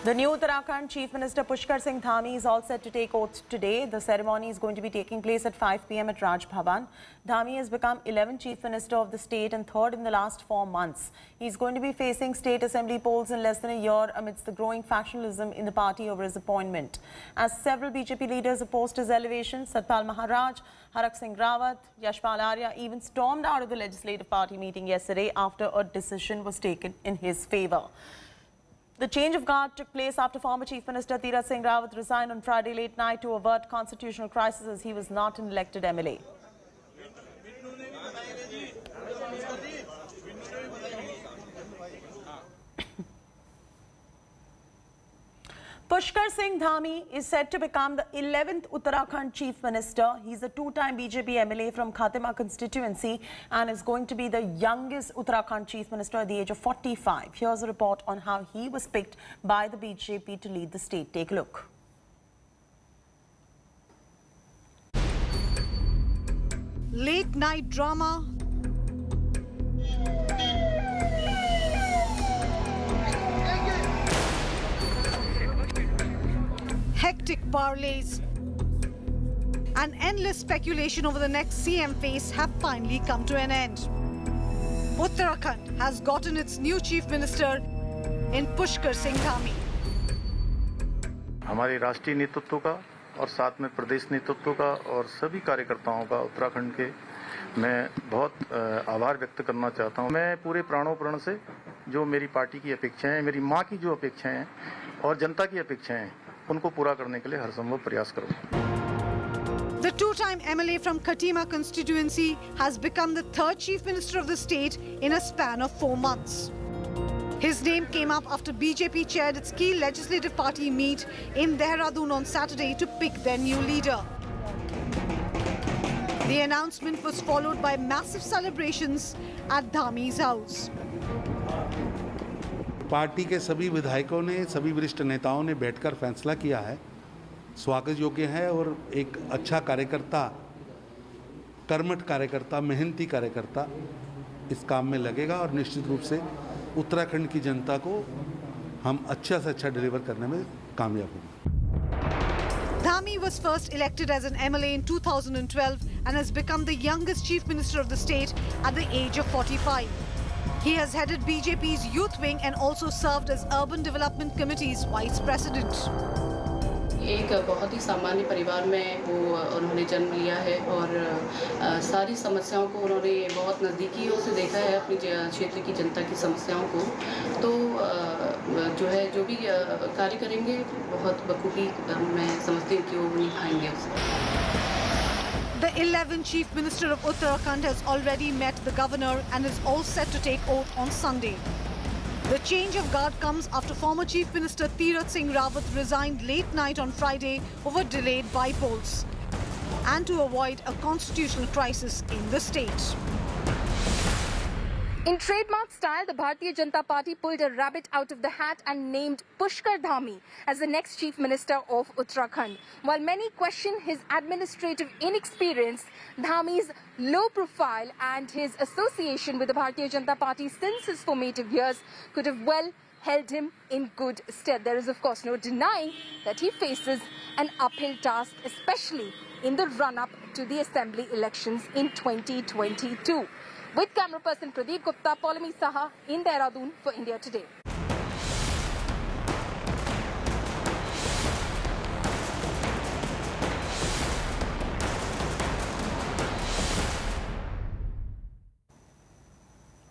The new Uttarakhand Chief Minister Pushkar Singh Dhami is all set to take oath today. The ceremony is going to be taking place at 5 p.m. at Raj Bhavan. Dhami has become 11th Chief Minister of the state and third in the last 4 months. He's going to be facing state assembly polls in less than a year amidst the growing factionalism in the party over his appointment. As several BJP leaders opposed his elevation, Satpal Maharaj, Harak Singh Rawat, Yashpal Arya even stormed out of the legislative party meeting yesterday after a decision was taken in his favour. The change of guard took place after former Chief Minister Singh Rawat resigned on Friday late night to avert constitutional crisis as he was not an elected MLA. Pushkar Singh Dhami is said to become the 11th Uttarakhand Chief Minister. He's a two-time BJP MLA from Khatima constituency and is going to be the youngest Uttarakhand Chief Minister at the age of 45. Here's a report on how he was picked by the BJP to lead the state. Take a look. Late night drama, hectic parlays, and endless speculation over the next CM phase have finally come to an end. Uttarakhand has gotten its new Chief Minister in Pushkar Singh Dhami. हमारे राष्ट्रीय नेतृत्व का और साथ में प्रदेश नेतृत्व का और सभी कार्यकर्ताओं का उत्तराखंड के मैं बहुत आभार व्यक्त करना चाहता हूं। मैं पूरे प्राणों प्रण से जो मेरी पार्टी की अपेक्षाएं हैं, मेरी मां की जो अपेक्षाएं हैं और जनता की अपेक्षाएं हैं, उनको पूरा करने के लिए हर संभव प्रयास करूंगा। The two-time MLA from Khatima constituency has become the third Chief Minister of the state in a span of 4 months. His name came up after BJP chaired its key legislative party meet in Dehradun on Saturday to pick their new leader. The announcement was followed by massive celebrations at Dhami's house. Party के सभी विधायकों ने, सभी वरिष्ठ नेताओं ने बैठकर फैसला किया है, स्वागत योग्य है और एक अच्छा कार्यकर्ता, कर्मठ कार्यकर्ता, मेहनती कार्यकर्ता इस काम में लगेगा और निश्चित रूप से उत्तराखंड की जनता को हम अच्छा से अच्छा डिलीवर करने में कामयाब होंगे। Dhami was first elected as an MLA in 2012 and has become the youngest Chief Minister of the state at the age of 45. He has headed BJP's youth wing and also served as Urban Development Committee's Vice President. एक बहुत ही सामान्य परिवार में वो उन्होंने जन्म लिया है और सारी समस्याओं को उन्होंने बहुत नज़दीकियों से देखा है, अपनी क्षेत्र की जनता की समस्याओं को। तो जो है, जो भी कार्य करेंगे बहुत बखूबी मैं समझती हूँ कि वो निभाएंगे उसे। The 11th Chief Minister of Uttarakhand has already met the governor and is all set to take oath on Sunday. The change of guard comes after former Chief Minister Singh Rawat resigned late night on Friday over delayed by-polls and to avoid a constitutional crisis in the state. In trademark style, the Bharatiya Janata Party pulled a rabbit out of the hat and named Pushkar Dhami as the next Chief Minister of Uttarakhand. While many question his administrative inexperience, Dhami's low profile and his association with the Bharatiya Janata Party since his formative years could have well held him in good stead. There is of course no denying that he faces an uphill task, especially in the run-up to the assembly elections in 2022. With camera person Pradeep Gupta, Polami Saha in Dehradun for India Today.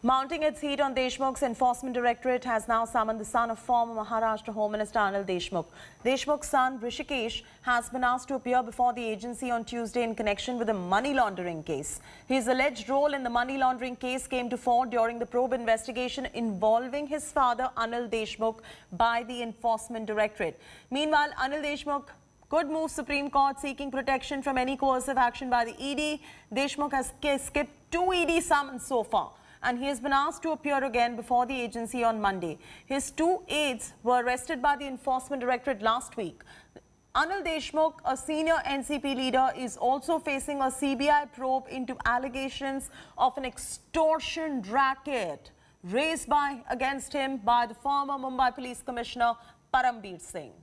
Mounting its heat on Deshmukh's enforcement directorate has now summoned the son of former Maharashtra Home Minister Anil Deshmukh. Deshmukh's son Rishikesh has been asked to appear before the agency on Tuesday in connection with a money laundering case. His alleged role in the money laundering case came to fore during the probe investigation involving his father Anil Deshmukh by the enforcement directorate. Meanwhile, Anil Deshmukh could move Supreme Court seeking protection from any coercive action by the ED. Deshmukh has skipped 2 ED summons so far, and he has been asked to appear again before the agency on Monday. His 2 aides were arrested by the Enforcement Directorate last week. Anil Deshmukh, a senior NCP leader, is also facing a CBI probe into allegations of an extortion racket raised against him by the former Mumbai Police Commissioner Parambir Singh.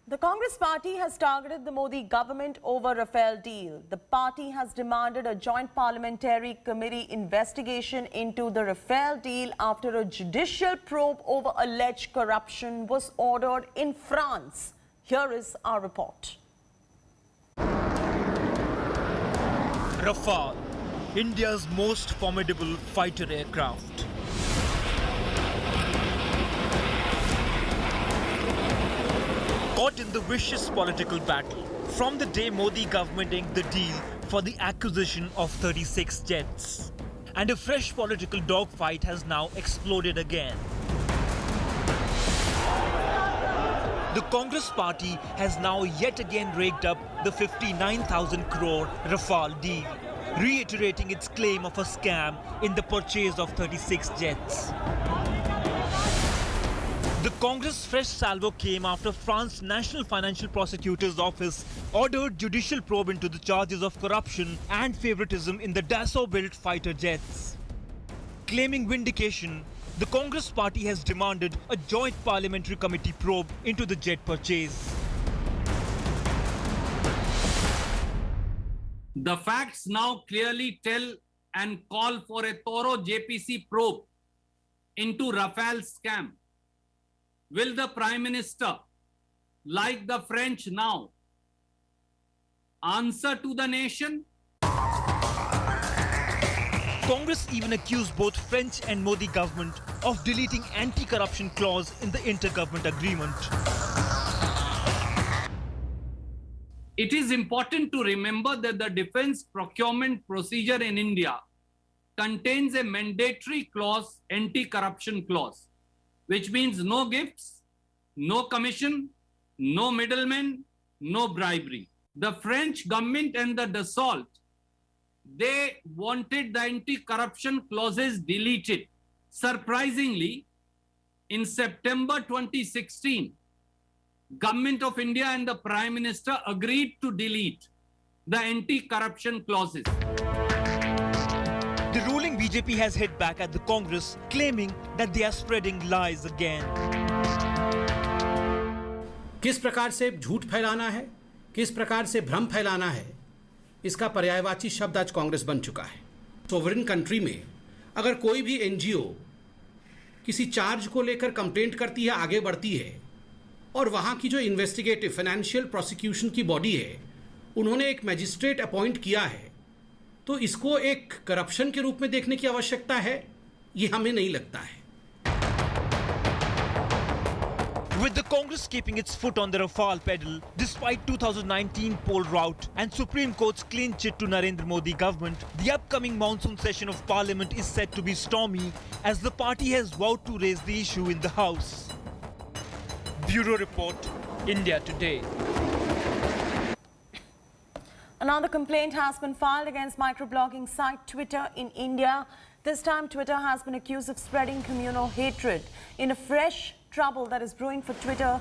The Congress party has targeted the Modi government over Rafale deal. The party has demanded a joint parliamentary committee investigation into the Rafale deal after a judicial probe over alleged corruption was ordered in France. Here is our report. Rafale, India's most formidable fighter aircraft. Caught in the vicious political battle from the day Modi government inked the deal for the acquisition of 36 jets. And a fresh political dogfight has now exploded again. The Congress party has now yet again raked up the 59,000 crore Rafale deal, reiterating its claim of a scam in the purchase of 36 jets. The Congress fresh salvo came after France's National Financial Prosecutor's Office ordered judicial probe into the charges of corruption and favoritism in the Dassault-built fighter jets. Claiming vindication, the Congress party has demanded a joint parliamentary committee probe into the jet purchase. The facts now clearly tell and call for a thorough JPC probe into Rafale scam. Will the Prime Minister, like the French now, answer to the nation? Congress even accused both French and Modi government of deleting anti-corruption clause in the intergovernment agreement. It is important to remember that the defense procurement procedure in India contains a mandatory clause, anti-corruption clause, which means no gifts, no commission, no middlemen, no bribery. The French government and the Dassault, they wanted the anti-corruption clauses deleted. Surprisingly, in September 2016, Government of India and the Prime Minister agreed to delete the anti-corruption clauses. The ruling BJP has hit back at the Congress, claiming that they are spreading lies again. किस प्रकार से झूठ फैलाना है, किस प्रकार से भ्रम फैलाना है, इसका पर्यायवाची शब्द आज कांग्रेस बन चुका है। सोवरेन कंट्री में अगर कोई भी एनजीओ किसी चार्ज को लेकर कंप्लेंट करती है, आगे बढ़ती है, और वहाँ की जो इन्वेस्टिगेटिव फाइनेंशियल प्रोसिक्यूशन की बॉडी है, उन्होंने एक मैजिस्ट्रेट अपॉइंट किया है, तो इसको एक करप्शन के रूप में देखने की आवश्यकता है, ये हमें नहीं लगता है। With the Congress keeping its foot on the Rafale pedal, despite 2019 poll rout and Supreme Court's clean chit to Narendra Modi government, the upcoming monsoon session of Parliament is set to be stormy as the party has vowed to raise the issue in the House. Bureau Report, India Today. Another complaint has been filed against microblogging site Twitter in India. This time, Twitter has been accused of spreading communal hatred. In a fresh trouble that is brewing for Twitter,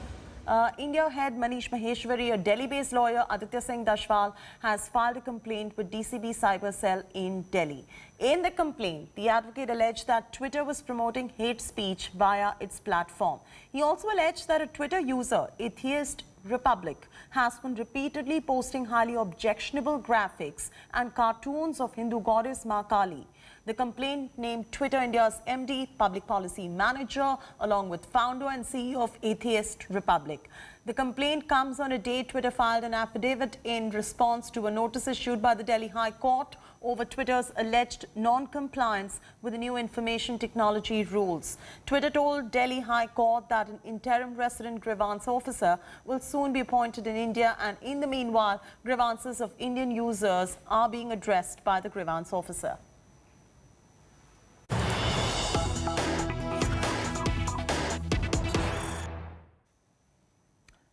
India head Manish Maheshwari, a Delhi-based lawyer, Aditya Singh Dashwal, has filed a complaint with DCB Cyber Cell in Delhi. In the complaint, the advocate alleged that Twitter was promoting hate speech via its platform. He also alleged that a Twitter user, Atheist Republic, has been repeatedly posting highly objectionable graphics and cartoons of Hindu goddess Ma Kali. The complaint named Twitter India's MD, Public Policy Manager, along with founder and CEO of Atheist Republic. The complaint comes on a day Twitter filed an affidavit in response to a notice issued by the Delhi High Court over Twitter's alleged non-compliance with the new information technology rules. Twitter told Delhi High Court that an interim resident grievance officer will soon be appointed in India, and in the meanwhile, grievances of Indian users are being addressed by the grievance officer.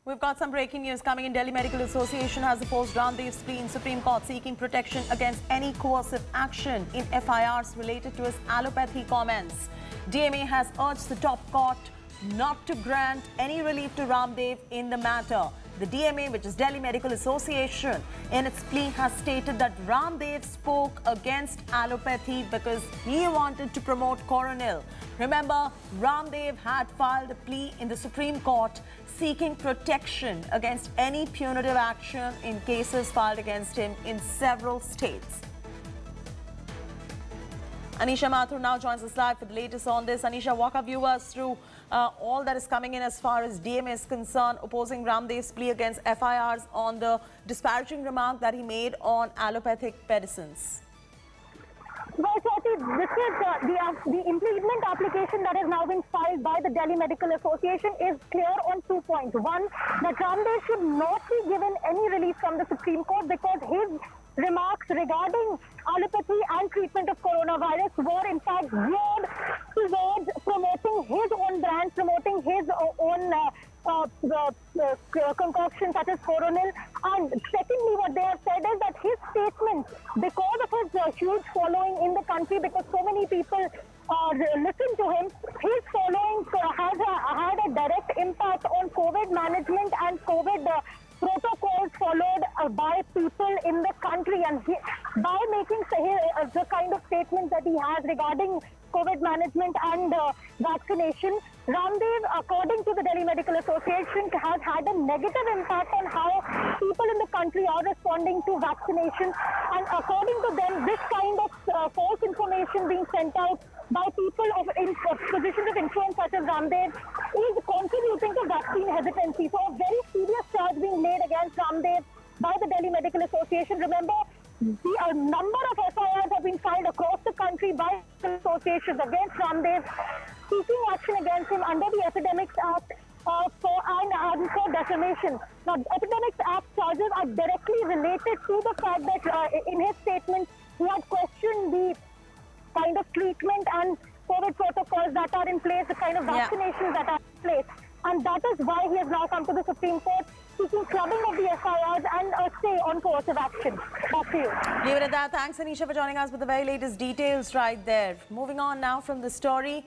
We've got some breaking news coming in. Delhi Medical Association has opposed Ramdev's plea in Supreme Court seeking protection against any coercive action in FIRs related to his allopathy comments. DMA has urged the top court not to grant any relief to Ramdev in the matter. The DMA, which is Delhi Medical Association, in its plea has stated that Ramdev spoke against allopathy because he wanted to promote Coronil. Remember, Ramdev had filed a plea in the Supreme Court seeking protection against any punitive action in cases filed against him in several states. Anisha Mathur now joins us live for the latest on this. Anisha, walk our viewers through all that is coming in as far as DMA is concerned, opposing Ramdev's plea against FIRs on the disparaging remark that he made on allopathic medicines. Well, Swati, this is the impeachment application that has now been filed by the Delhi Medical Association is clear on 2 points. One, that Ramdev should not be given any relief from the Supreme Court because his remarks regarding allopathy and treatment of coronavirus were in fact geared towards promoting his own brand, promoting his own concoction such as Coronel. And secondly, what they have said is that his statements, because of his huge following in the country, because so many people listen to him, his following has had a direct impact on COVID management and COVID protocols followed by people in the country. And by making the kind of statements that he has regarding COVID management and vaccination, Ramdev, according to the Delhi Medical Association, has had a negative impact on how people in the country are responding to vaccination. And according to them, this kind of false information being sent out by people in positions of influence such as Ramdev is contributing to vaccine hesitancy. So a very serious charge being made against Ramdev by the Delhi Medical Association. Remember, a number of FIRs have been filed across the country by associations against Ramdev, seeking action against him under the Epidemics Act for defamation. Now, Epidemics Act charges are directly related to the fact that in his statement, he had questioned the kind of treatment and COVID protocols that are in place, the kind of vaccinations that are in place. And that is why he has now come to the Supreme Court seeking clubbing of the FIRs and a stay on coercive action. Back to you. Leave it at that. Thanks, Anisha, for joining us with the very latest details right there. Moving on now from the story.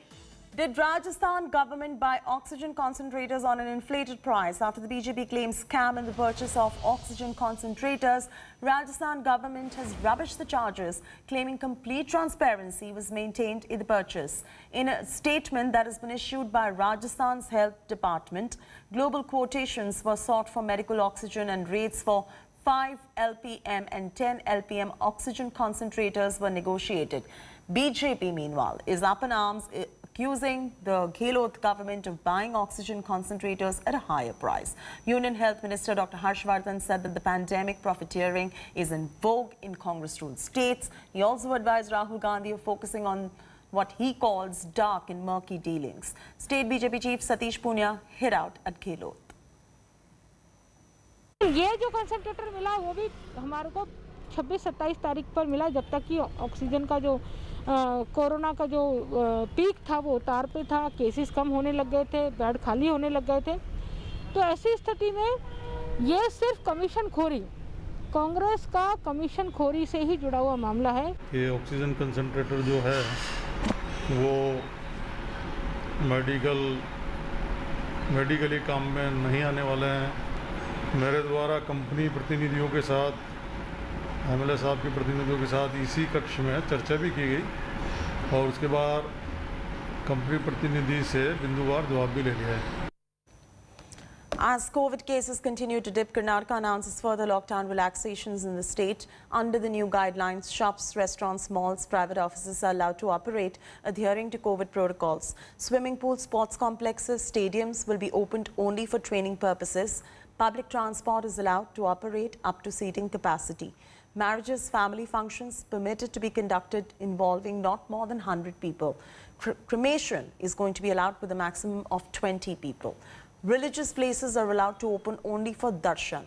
Did Rajasthan government buy oxygen concentrators on an inflated price? After the BJP claims scam in the purchase of oxygen concentrators, Rajasthan government has rubbished the charges, claiming complete transparency was maintained in the purchase. In a statement that has been issued by Rajasthan's Health Department, global quotations were sought for medical oxygen and rates for 5 LPM and 10 LPM oxygen concentrators were negotiated. BJP, meanwhile, is up in arms, accusing the Gehlot government of buying oxygen concentrators at a higher price. Union Health Minister Dr. Harshvardhan said that the pandemic profiteering is in vogue in Congress-ruled states. He also advised Rahul Gandhi of focusing on what he calls dark and murky dealings. State BJP Chief Satish Punia hit out at Gehlot. ये जो concentrator मिला वो भी हमारे को 26-27 तारीख पर मिला, जब तक कि ऑक्सीजन का जो कोरोना का जो पीक था वो उतार पे था, केसेस कम होने लग गए थे, बेड खाली होने लग गए थे। तो ऐसी स्थिति में ये सिर्फ कमीशन खोरी, कांग्रेस का कमीशन खोरी से ही जुड़ा हुआ मामला है। ये ऑक्सीजन कंसंट्रेटर जो है वो मेडिकली काम में नहीं आने वाले हैं। मेरे द्वारा कंपनी प्रतिनिधियों के साथ, एमएलए साहब के प्रतिनिधियों के साथ इसी कक्ष में चर्चा भी की गई और उसके बाद कंपनी प्रतिनिधि से बिंदुवार जवाब भी ले लिया है। As COVID cases continue to dip, Karnataka announces further lockdown relaxations in the state. Under the new guidelines, shops, restaurants, malls, private offices are allowed to operate adhering to COVID protocols. Swimming pools, sports complexes, stadiums will be opened only for training purposes. Public transport is allowed to operate up to seating capacity. Marriages, family functions permitted to be conducted involving not more than 100 people. Cremation is going to be allowed with a maximum of 20 people. Religious places are allowed to open only for darshan.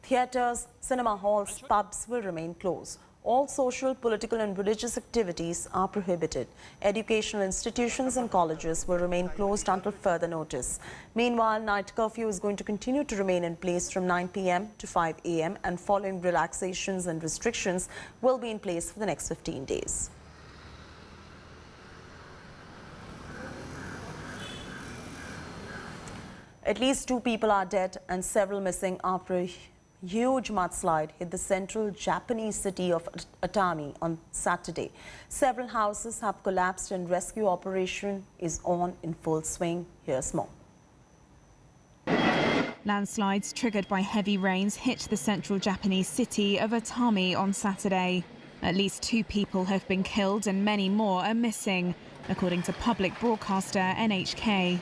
Theatres, cinema halls, pubs will remain closed. All social, political and religious activities are prohibited. Educational institutions and colleges will remain closed until further notice. Meanwhile, night curfew is going to continue to remain in place from 9 p.m. to 5 a.m. and following relaxations and restrictions will be in place for the next 15 days. At least 2 people are dead and several missing after a Huge mudslide hit the central Japanese city of Dhami on Saturday. Several houses have collapsed and rescue operation is on in full swing. Here's more. Landslides triggered by heavy rains hit the central Japanese city of Dhami on Saturday. At least 2 people have been killed and many more are missing, according to public broadcaster NHK.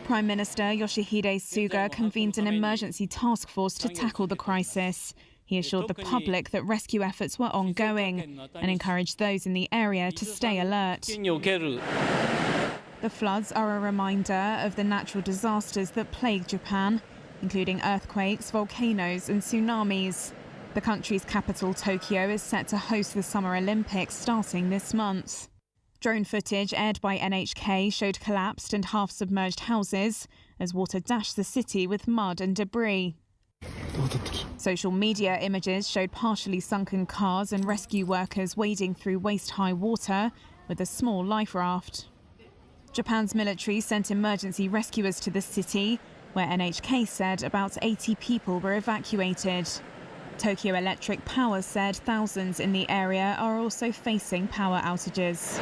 Prime Minister Yoshihide Suga convened an emergency task force to tackle the crisis. He assured the public that rescue efforts were ongoing and encouraged those in the area to stay alert. The floods are a reminder of the natural disasters that plague Japan, including earthquakes, volcanoes and tsunamis. The country's capital, Tokyo, is set to host the Summer Olympics starting this month. Drone footage aired by NHK showed collapsed and half-submerged houses as water dashed the city with mud and debris. Social media images showed partially sunken cars and rescue workers wading through waist-high water with a small life raft. Japan's military sent emergency rescuers to the city, where NHK said about 80 people were evacuated. Tokyo Electric Power said thousands in the area are also facing power outages.